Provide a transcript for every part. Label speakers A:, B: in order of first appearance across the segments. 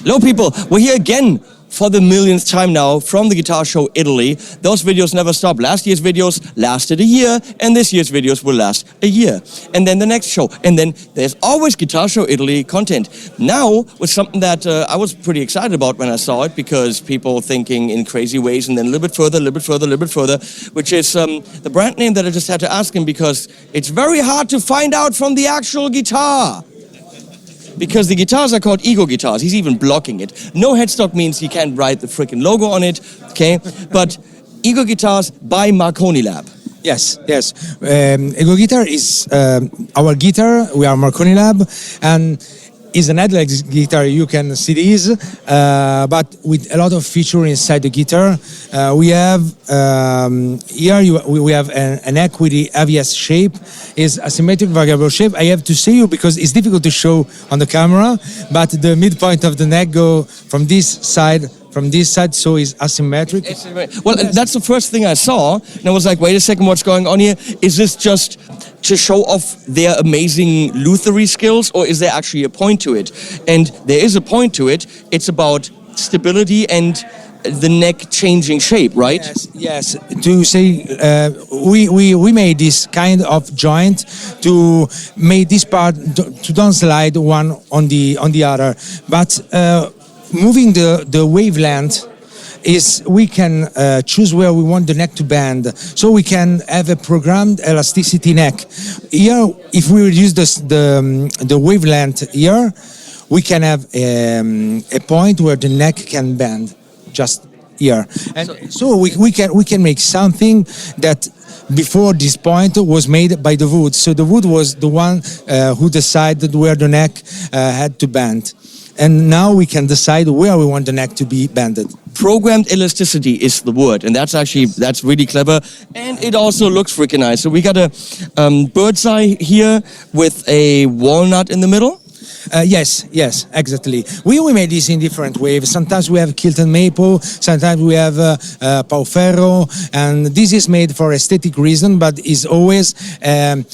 A: Hello people, we're here again for the millionth time now from the Guitar Show Italy. Those videos never stop. Last year's videos lasted a year, and this year's videos will last a year. And then the next show, and then there's always Guitar Show Italy content. Now, with something that I was pretty excited about when I saw it, because people thinking in crazy ways, and then a little bit further, which is the brand name that I just had to ask him, because it's very hard to find out from the actual guitar. Because the guitars are called ego guitars. He's even blocking it. No headstock means he can't write the freaking logo on it, okay? But ego guitars by Marconi Lab.
B: Yes. Ego Guitar is our guitar. We are Marconi Lab, and is an headless guitar. You can see these, but with a lot of feature inside the guitar. We have here we have a neck with the AVS shape. Is a symmetric variable shape. I have to say you because it's difficult to show on the camera, but the midpoint of the neck go from this side, so it's asymmetric.
A: Well, that's the first thing I saw, and I was like, wait a second, what's going on here? Is this just to show off their amazing luthery skills, or is there actually a point to it? And there is a point to it. It's about stability and the neck changing shape, right?
B: Yes. To say we made this kind of joint to make this part to don't slide one on the other, but moving the wavelength is we can choose where we want the neck to bend, so we can have a programmed elasticity neck. Here, if we reduce the wavelength here, we can have a point where the neck can bend. Just here, and so we can make something that before this point was made by the wood. So the wood was the one who decided where the neck had to bend, and now we can decide where we want the neck to be bended.
A: Programmed elasticity is the word, and that's really clever, and it also looks freaking nice. So we got a bird's eye here with a walnut in the middle.
B: Yes, exactly. We made this in different ways. Sometimes we have Kilton maple, sometimes we have pau ferro, and this is made for aesthetic reason, but is always a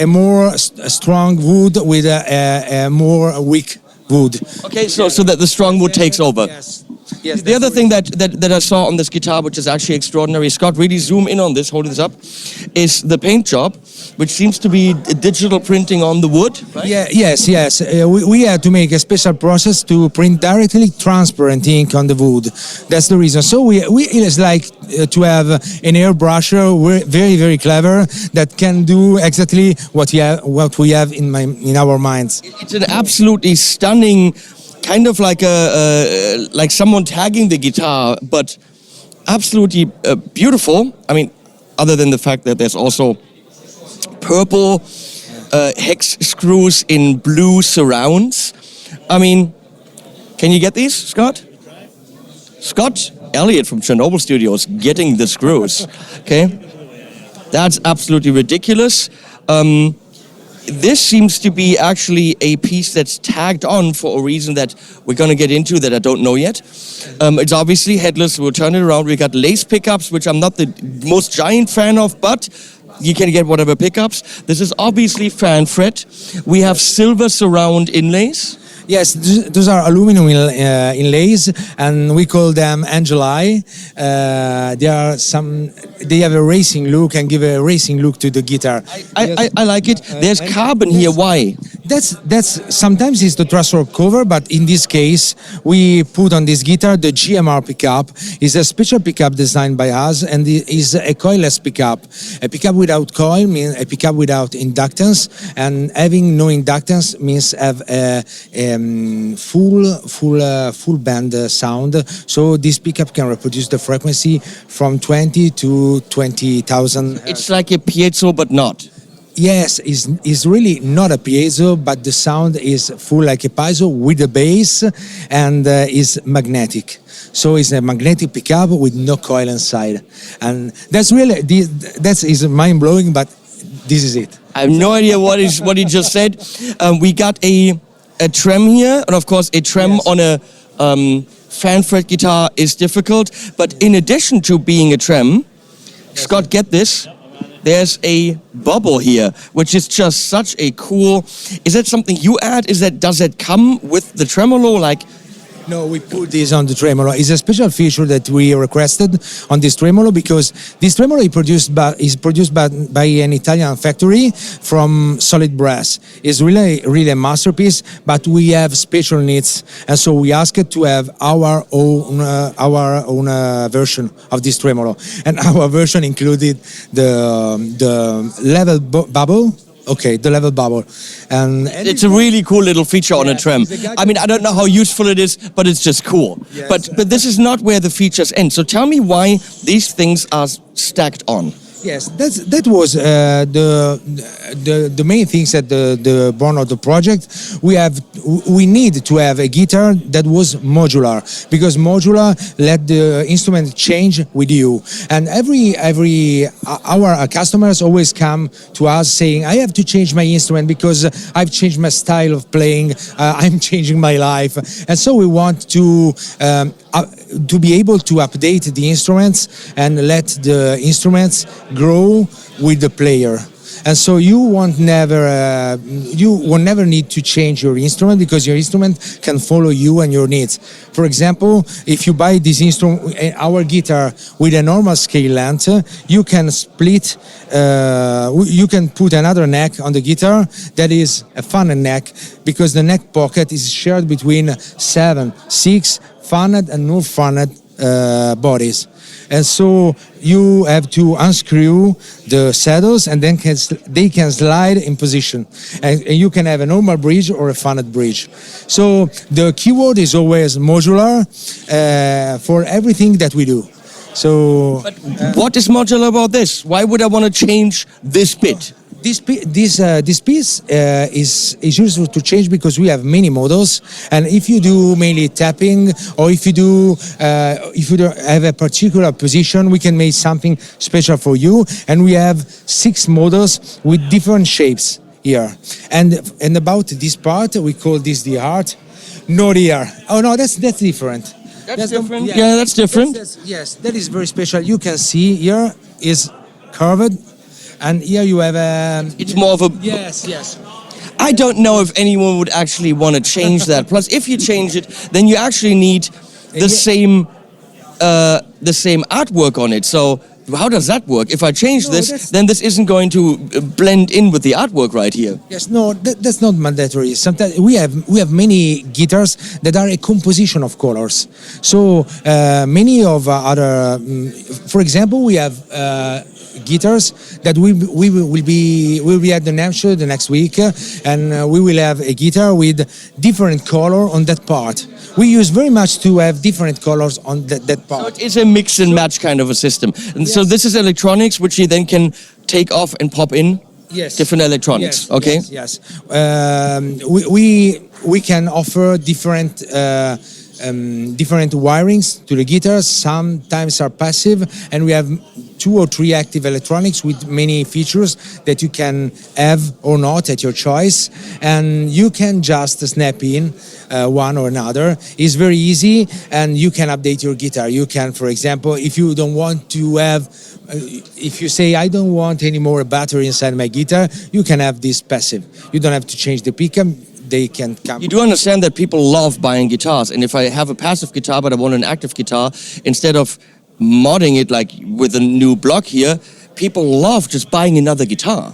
B: more strong wood with a more weak wood.
A: Okay, so that the strong wood takes over.
B: Yes.
A: The other thing that I saw on this guitar, which is actually extraordinary, Scott, really zoom in on this, holding this up, is the paint job, which seems to be digital printing on the wood, right?
B: Yes. We had to make a special process to print directly transparent ink on the wood. That's the reason. So we it's like to have an airbrusher, very, very clever, that can do exactly what we have in our minds.
A: It's an absolutely stunning, kind of like like someone tagging the guitar, but absolutely beautiful. I mean, other than the fact that there's also purple hex screws in blue surrounds. I mean, can you get these, Scott? Scott Elliott from Chernobyl Studios getting the screws. Okay, that's absolutely ridiculous. This seems to be actually a piece that's tagged on for a reason that we're going to get into that I don't know yet. It's obviously headless. We'll turn it around. We got lace pickups, which I'm not the most giant fan of, but you can get whatever pickups. This is obviously fan fret. We have silver surround inlays.
B: Yes, those are aluminum inlays, and we call them Angel Eye. They have a racing look and give a racing look to the guitar.
A: I like it. There's carbon here. Why?
B: That's sometimes it's the threshold cover, but in this case we put on this guitar the GMR pickup. Is a special pickup designed by us, and it is a coilless pickup. A pickup without coil means a pickup without inductance, and having no inductance means have a full band sound. So this pickup can reproduce the frequency from 20 to 20,000.
A: It's like a piezo, but not.
B: Yes, it's really not a piezo, but the sound is full like a piezo with a bass, and is magnetic. So it's a magnetic pickup with no coil inside, and that's really that is mind blowing. But this is it.
A: I have no idea what he just said. We got a trem here, and of course a trem on a fan fret guitar is difficult. But in addition to being a trem, Scott, get this. There's a bubble here, which is just such a cool. Is that something you add? Does that come with the tremolo? Like,
B: No, we put this on the tremolo. It's a special feature that we requested on this tremolo because this tremolo is produced by an Italian factory from solid brass. It's really a masterpiece, but we have special needs, and so we asked to have our own version of this tremolo, and our version included the level bubble. Okay, the level bubble, and
A: it's a really cool little feature on a trem. I mean, I don't know how useful it is, but it's just cool.
B: Yes.
A: But this is not where the features end. So tell me why these things are stacked on.
B: Yes, that was the main things at the born of the project. We need to have a guitar that was modular, because modular let the instrument change with you. And our customers always come to us saying, I have to change my instrument because I've changed my style of playing, I'm changing my life. And so we want to be able to update the instruments and let the instruments grow with the player. And so you will never need to change your instrument, because your instrument can follow you and your needs. For example, if you buy this instrument, our guitar, with a normal scale length, you can split, you can put another neck on the guitar that is a funnel neck, because the neck pocket is shared between 6 funneled and no funneled bodies. And so you have to unscrew the saddles, and then they can slide in position. And you can have a normal bridge or a funneled bridge. So the keyword is always modular for everything that we do. So,
A: but what is modular about this? Why would I want to change this bit?
B: This piece is useful to change because we have many models, and if you do mainly tapping, or if you don't have a particular position, we can make something special for you. And we have 6 models with different shapes here. And about this part, we call this the heart, not here. Oh no, that's different.
A: That's different. Yeah, that's different.
B: Yes, that is very special. You can see here is curved. And here you have a...
A: It's more of a...
B: Yes.
A: I don't know if anyone would actually want to change that. Plus, if you change it, then you actually need the same artwork on it. So how does that work? If I change this, then this isn't going to blend in with the artwork right here.
B: Yes, no, that's not mandatory. Sometimes we have many guitars that are a composition of colors. So many of other, for example, we have guitars that we will be at the NAMM show the next week, and we will have a guitar with different color on that part. We use very much to have different colors on that part.
A: So it is a mix and match kind of a system. And so this is electronics which you then can take off and pop in?
B: Yes.
A: Different electronics, okay?
B: Yes. We can offer different wirings to the guitars. Sometimes are passive, and we have 2 or 3 active electronics with many features that you can have or not at your choice, and you can just snap in one or another. It's very easy, and you can update your guitar. You can, for example, if you don't want to have, if you say, I don't want any more battery inside my guitar, you can have this passive. You don't have to change the pickup. They can come.
A: You do understand that people love buying guitars, and if I have a passive guitar but I want an active guitar, instead of modding it like with a new block here, people love just buying another guitar.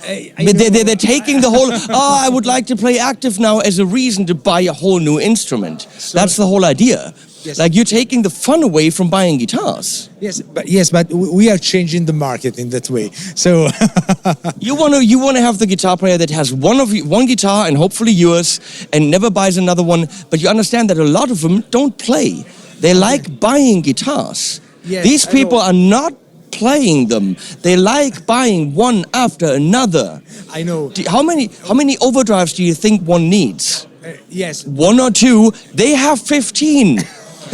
A: They're taking the whole, I would like to play active now as a reason to buy a whole new instrument. That's the whole idea.
B: Yes.
A: Like, you're taking the fun away from buying guitars.
B: Yes, but we are changing the market in that way. So
A: you want to have the guitar player that has one guitar and hopefully yours, and never buys another one. But you understand that a lot of them don't play. They like buying guitars.
B: Yes,
A: these people are not playing them. They like buying one after another.
B: I know.
A: How many overdrives do you think one needs?
B: Yes.
A: 1 or 2. They have 15.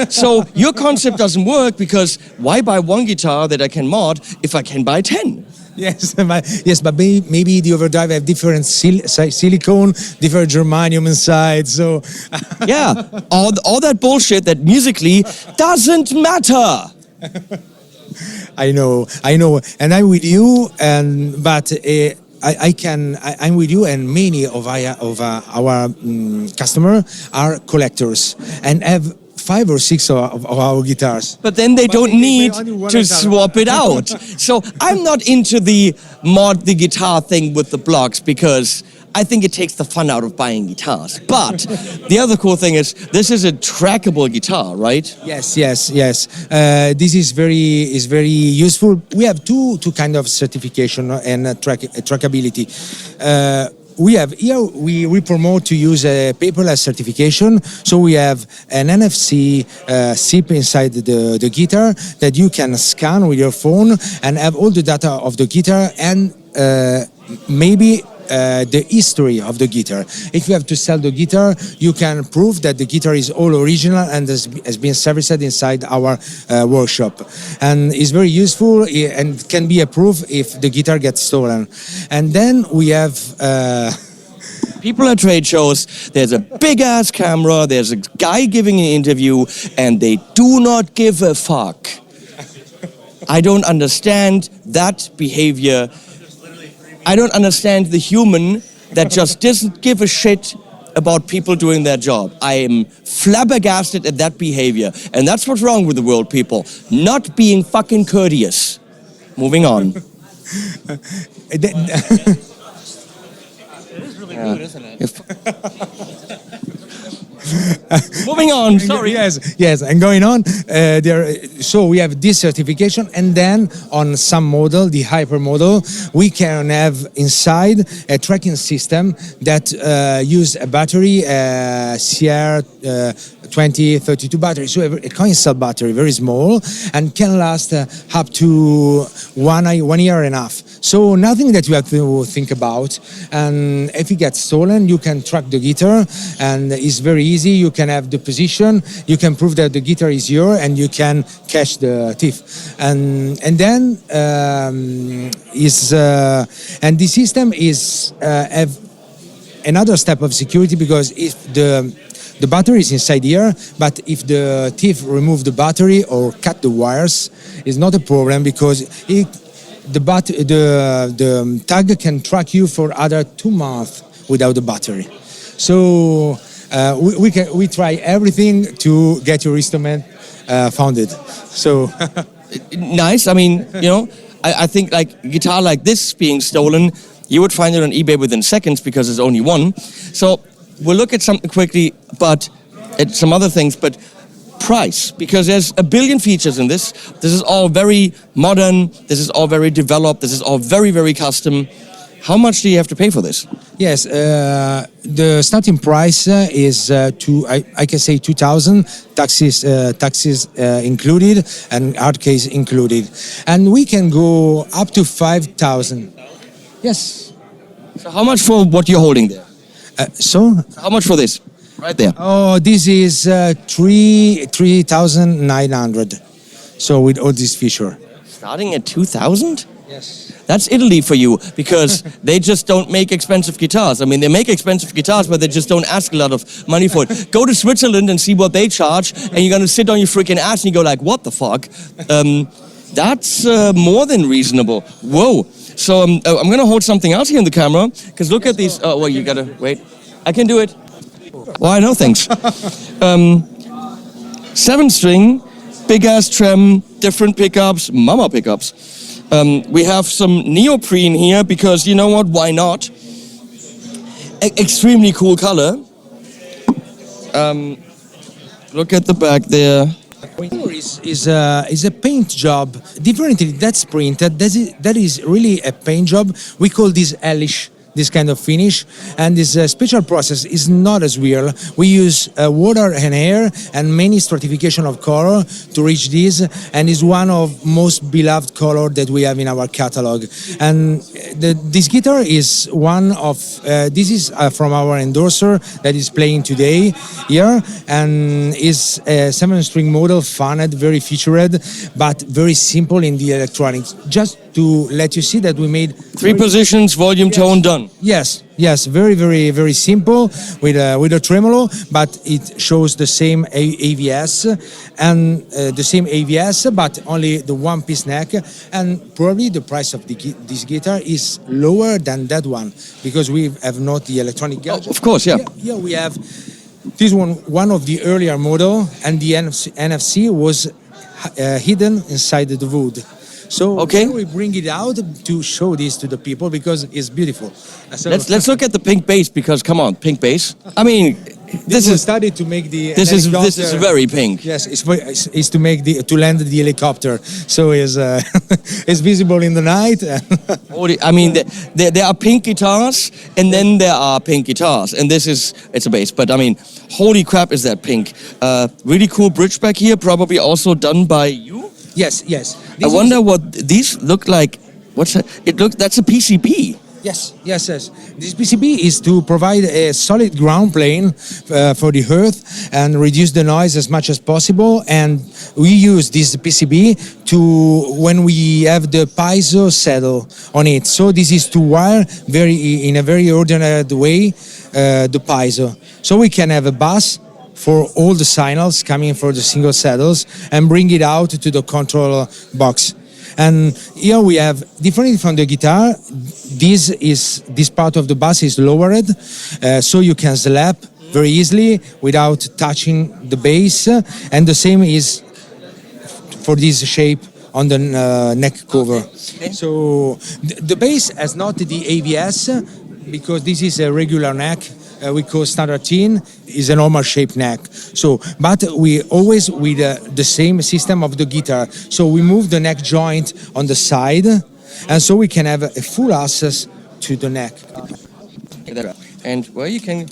A: So your concept doesn't work, because why buy one guitar that I can mod if I can buy 10?
B: Yes, but maybe the overdrive have different silicone, different germanium inside. So
A: yeah, all that bullshit that musically doesn't matter.
B: I know, and I'm with you. But I'm with you, and many of our customer are collectors and have 5 or 6 of our guitars.
A: But then they don't need to swap it out. So I'm not into the mod the guitar thing with the blocks because I think it takes the fun out of buying guitars. But the other cool thing is this is a trackable guitar, right?
B: Yes. This is very useful. We have two kind of certification and trackability. We have here, we promote to use a paperless certification. So we have an NFC chip inside the guitar that you can scan with your phone and have all the data of the guitar and maybe the history of the guitar. If you have to sell the guitar, you can prove that the guitar is all original and has been serviced inside our workshop. And it's very useful and can be a proof if the guitar gets stolen. And then we have...
A: People at trade shows, there's a big-ass camera, there's a guy giving an interview, and they do not give a fuck. I don't understand that behavior. I don't understand the human that just doesn't give a shit about people doing their job. I am flabbergasted at that behavior. And that's what's wrong with the world, people. Not being fucking courteous. Moving on.
C: It is really good, isn't it?
A: Moving on, sorry.
B: Yes, and going on. So we have this certification, and then on some model, the hyper model, we can have inside a tracking system that use a battery, CR 2032 battery, so a coin cell battery, very small, and can last up to 1 year and a half. So nothing that you have to think about. And if it gets stolen, you can track the guitar, and it's very easy. You can have the position, you can prove that the guitar is yours, and you can catch the thief. And then and the system is have another step of security, because if the battery is inside here, but if the thief remove the battery or cut the wires, it's not a problem, because the tag can track you for other 2 months without the battery. So we try everything to get your instrument founded. So
A: nice. I mean, you know, I think like a guitar like this being stolen, you would find it on eBay within seconds because there's only one. So we'll look at something quickly, but at some other things, but price, because there's a billion features in this. This is all very modern. This is all very developed. This is all very, very custom. How much do you have to pay for this?
B: Yes, the starting price is I can say 2,000, taxes included and hard case included, and we can go up to 5,000. Yes.
A: So how much for what you're holding there?
B: So
A: how much for this? Right there.
B: Oh, this is 3,900. So with all this feature.
A: Starting at 2,000?
B: Yes.
A: That's Italy for you, because they just don't make expensive guitars. I mean, they make expensive guitars, but they just don't ask a lot of money for it. Go to Switzerland and see what they charge, and you're gonna sit on your freaking ass and you go like, what the fuck? That's more than reasonable. Whoa. So I'm gonna hold something else here in the camera, because look at these. Oh, well, you gotta wait. I can do it. Why, no thanks. 7-string, big ass trem, different pickups, mama pickups. We have some neoprene here because, you know what, why not? Extremely cool color. Look at the back there.
B: Is a paint job. Differently, that's printed. That is really a paint job. We call this hellish, this kind of finish, and this special process is not as real. We use water and air and many stratification of color to reach this, and is one of most beloved color that we have in our catalog. And this guitar is one of this is from our endorser that is playing today here, and is a 7-string model, funned, very featured, but very simple in the electronics. Just to let you see that we made
A: 3 positions, volume, tone, done.
B: Yes, very, very, very simple with a tremolo, but it shows the same AVS and the same AVS, but only the one-piece neck. And probably the price of this guitar is lower than that one because we have not the electronic gadget.
A: Of course, yeah.
B: Yeah, we have this one of the earlier model, and the NFC was hidden inside the wood. So
A: okay,
B: we bring it out to show this to the people because it's beautiful. So
A: let's look at the pink bass because come on, pink bass. I mean, this is
B: studied to make the
A: this is very pink.
B: Yes, it's to make to land the helicopter, so it's it's visible in the night.
A: I mean, there are pink guitars and then there are pink guitars, and it's a bass. But I mean, holy crap, is that pink? Really cool bridge back here, probably also done by you.
B: Yes.
A: I wonder what these look like. What's that? That's a PCB.
B: Yes. This PCB is to provide a solid ground plane for the earth and reduce the noise as much as possible. And we use this PCB when we have the piezo saddle on it. So this is to wire in a very ordered way the piezo. So we can have a bus for all the signals coming for the single saddles and bring it out to the control box. And here we have, differently from the guitar, this part of the bass is lowered, so you can slap very easily without touching the bass. And the same is for this shape on the neck cover. Okay. So the bass has not the AVS because this is a regular neck. We call standard tin is a normal shaped neck. So, but we always with the same system of the guitar. So we move the neck joint on the side, and so we can have a full access to the neck.
A: And where you can.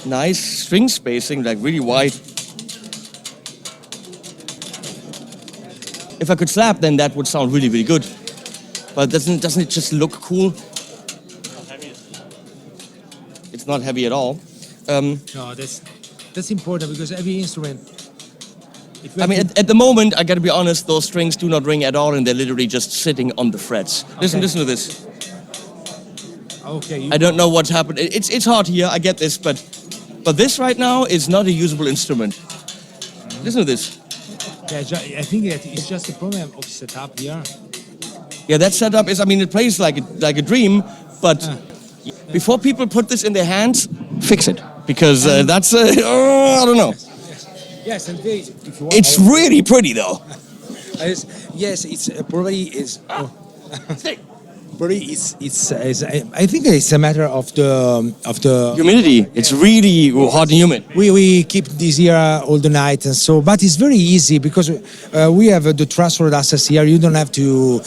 A: Nice string spacing, like really wide. If I could slap, then that would sound really, really good. But doesn't it just look cool? It's not heavy at all.
B: No, that's important because every instrument.
A: I mean, at the moment, I gotta be honest, those strings do not ring at all, and they're literally just sitting on the frets. Listen to this.
B: Okay.
A: I don't know what's happened. It's hard here. I get this, but this right now is not a usable instrument. Listen to this.
B: Yeah, I think that it's just a problem of setup here.
A: Yeah, that setup is, I mean, it plays like a dream, but before people put this in their hands, fix it. Because that's, I don't know.
B: Yes, and if you want,
A: it's really pretty though.
B: Yes, it's probably is. Probably it's. I think it's a matter of the
A: humidity. It's really hot and humid.
B: We keep this here all the night, and so. But it's very easy because we have the truss-rod access here. You don't have to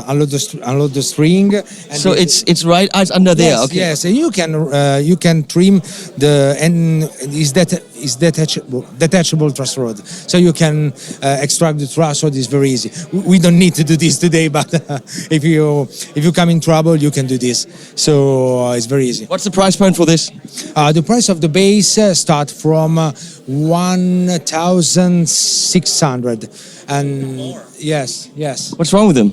B: unload the string. And
A: so it's right. It's under there. Okay.
B: Yes, and you can trim the and is detachable truss rod. So you can extract the truss rod. Is very easy. We don't need to do this today, but if you come in trouble, you can do this. So it's very easy.
A: What's the price point for this?
B: The price of the bass start from 1,600. And yes.
A: What's wrong with them?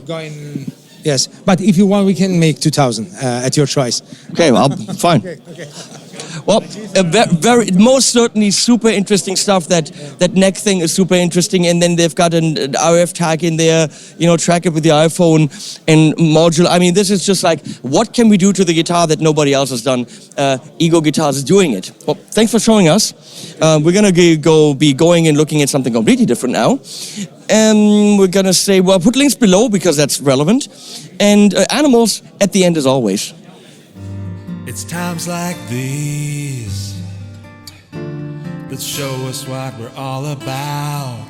B: Yes, but if you want, we can make 2,000 at your choice.
A: Okay, well, fine. Okay. Well, very most certainly super interesting stuff. That neck thing is super interesting, and then they've got an RF tag in there, track it with the iPhone and module. I mean, this is just like, what can we do to the guitar that nobody else has done? Ego Guitars is doing it. Well, thanks for showing us. We're gonna be going and looking at something completely different now. And we're gonna say, well, put links below because that's relevant. And animals at the end as always.
D: It's times like these that show us what we're all about.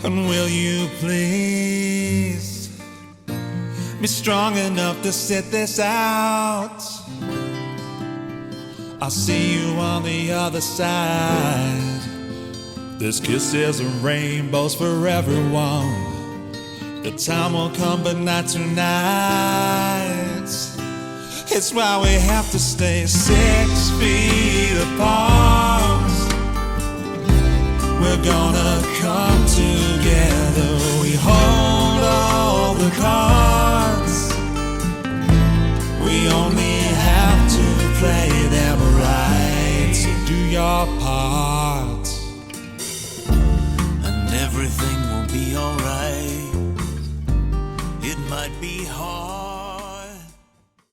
D: And will you please be strong enough to sit this out? I'll see you on the other side. There's kisses and rainbows for everyone. The time will come, but not tonight. It's why we have to stay 6 feet apart. we're gonna come together. We hold all the cards. We only have to play them right. So do your part, and everything will be alright. It might be hard.